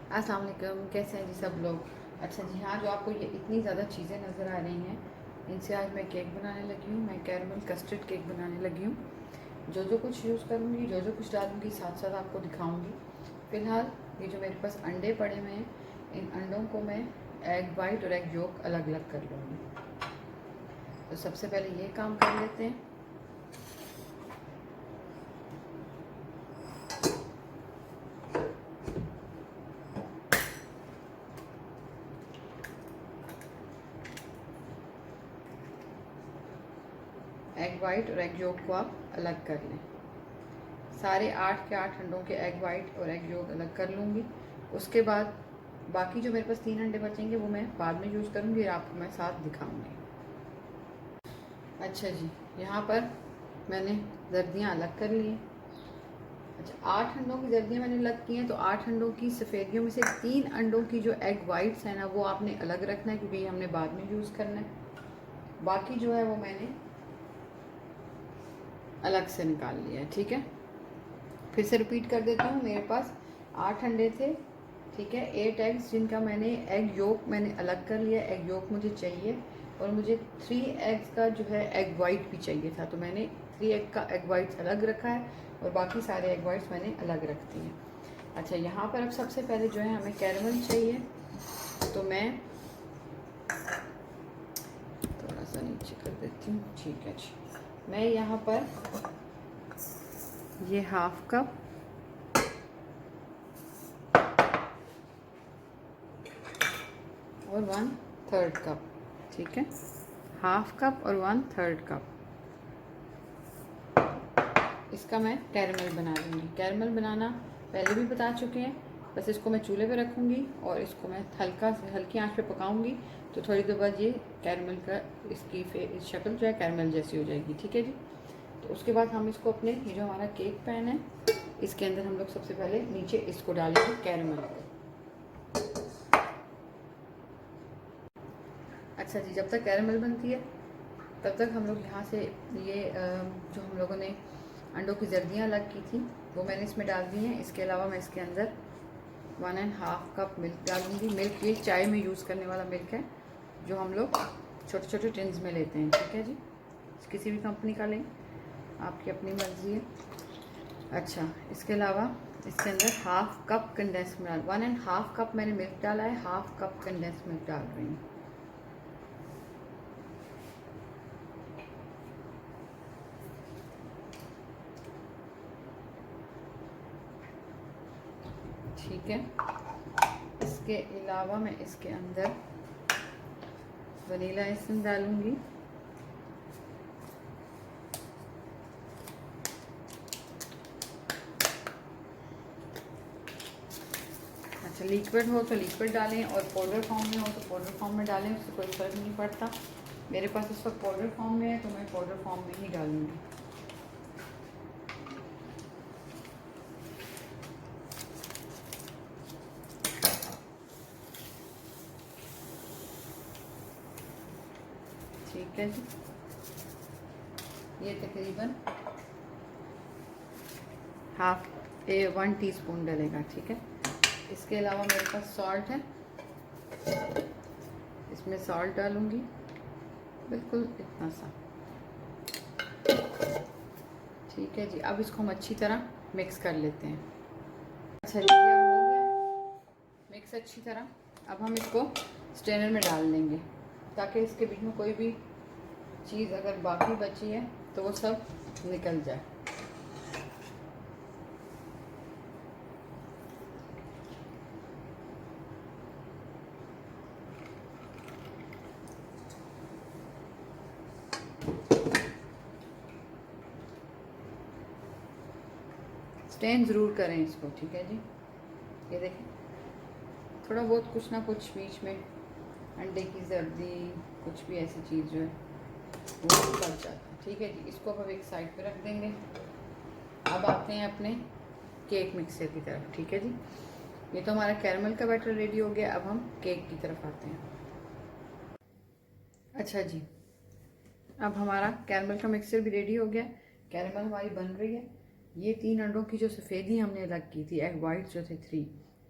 अस्सलाम वालेकुम, कैसे हैं जी सब लोग। अच्छा जी हाँ, जो आपको ये इतनी ज़्यादा चीज़ें नज़र आ रही हैं, इनसे आज मैं केक बनाने लगी हूँ। मैं कैरमल कस्टर्ड केक बनाने लगी हूँ। जो जो कुछ यूज़ करूँगी, जो जो कुछ डालूँगी, साथ साथ आपको दिखाऊँगी। फ़िलहाल ये जो मेरे पास अंडे पड़े हुए हैं, इन अंडों को मैं एग वाइट और एग योक अलग अलग कर लूँगी। तो सबसे पहले ये काम कर लेते हैं। एग वाइट और एग योक को आप अलग कर लें। सारे 8 के 8 अंडों के एग वाइट और एग योक अलग कर लूँगी। उसके बाद बाकी जो मेरे पास 3 अंडे बचेंगे वो मैं बाद में यूज़ करूँगी और आपको मैं साथ दिखाऊँगी। अच्छा जी, यहाँ पर मैंने जर्दियाँ अलग कर ली हैं। अच्छा, 8 अंडों की जर्दियाँ मैंने अलग की हैं, तो 8 अंडों की सफ़ेदियों में से 3 अंडों की जो एग वाइट्स हैं ना, वो आपने अलग रखना है, क्योंकि ये हमने बाद में यूज़ करना है। बाकी जो है वो मैंने अलग से निकाल लिया है। ठीक है, फिर से रिपीट कर देती हूँ। मेरे पास 8 अंडे थे, ठीक है, 8 एग्स, जिनका मैंने एग योक मैंने अलग कर लिया। एग योक मुझे चाहिए और मुझे 3 एग्स का जो है एग वाइट भी चाहिए था, तो मैंने 3 एग का एग वाइट्स अलग रखा है और बाकी सारे एग वाइट्स मैंने अलग रख दिए हैं। अच्छा, यहाँ पर अब सबसे पहले जो है हमें कैरमल चाहिए, तो मैं थोड़ा सा नीचे कर देती हूँ। ठीक है जी, मैं यहाँ पर ये हाफ कप और 1/3 कप, ठीक है, हाफ कप और 1/3 कप, इसका मैं कैरमल बना लूँगी। कैरमल बनाना पहले भी बता चुके हैं, बस इसको मैं चूल्हे पे रखूँगी और इसको मैं हल्की आंच पे पकाऊँगी, तो थोड़ी देर बाद ये कैरमल का इसकी शक्ल जो है कैरमल जैसी हो जाएगी। ठीक है जी, तो उसके बाद हम इसको अपने ये जो हमारा केक पैन है, इसके अंदर हम लोग सबसे पहले नीचे इसको डालेंगे कैरमल को। अच्छा जी, जब तक कैरमल बनती है तब तक हम लोग यहाँ से ये जो हम लोगों ने अंडों की जर्दियाँ अलग की थी वो मैंने इसमें डाल दी हैं। इसके अलावा मैं इसके अंदर 1.5 कप मिल्क डालूँगी। मिल्क ये चाय में यूज़ करने वाला मिल्क है, जो हम लोग छोटे छोटे टिन्स में लेते हैं। ठीक है जी, किसी भी कंपनी का लें, आपकी अपनी मर्ज़ी है। अच्छा, इसके अलावा इसके अंदर half cup condense milk, 1.5 cup मैंने मिल्क डाला है, हाफ कप कंडेंस मिल्क डाल रही हूँ। ठीक है, इसके अलावा मैं इसके अंदर वनीला एसेंस डालूंगी। अच्छा, लिक्विड हो तो लिक्विड डालें और पाउडर फॉर्म में हो तो पाउडर फॉर्म में डालें, उससे कोई फ़र्क नहीं पड़ता। मेरे पास इस वक्त पाउडर फॉर्म में है, तो मैं पाउडर फॉर्म में ही डालूंगी। ठीक है जी, ये तकरीबन 1 टीस्पून डलेगा। ठीक है, इसके अलावा मेरे पास सॉल्ट है, इसमें सॉल्ट डालूंगी, बिल्कुल इतना सा। ठीक है जी, अब इसको हम अच्छी तरह मिक्स कर लेते हैं। अच्छा जी, अब हो गया मिक्स अच्छी तरह। अब हम इसको स्ट्रेनर में डाल देंगे, ताकि इसके बीच में कोई भी चीज़ अगर बाकी बची है तो वो सब निकल जाए। स्टेन ज़रूर करें इसको। ठीक है जी, ये देखें, थोड़ा बहुत कुछ ना कुछ बीच में अंडे की जर्दी, कुछ भी ऐसी चीज़ जो है वो लग जाता है। ठीक है जी, इसको अब एक साइड पे रख देंगे। अब आते हैं अपने केक मिक्सर की तरफ। ठीक है जी, ये तो हमारा कैरमल का बैटर रेडी हो गया। अब हम केक की तरफ आते हैं। अच्छा जी, अब हमारा कैरमल का मिक्सर भी रेडी हो गया, कैरमल हमारी बन रही है। ये 3 अंडों की जो सफ़ेदी हमने अलग की थी, एग वाइट जो थे 3,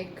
1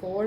4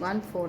1/4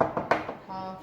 1/2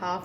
1/2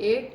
8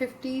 50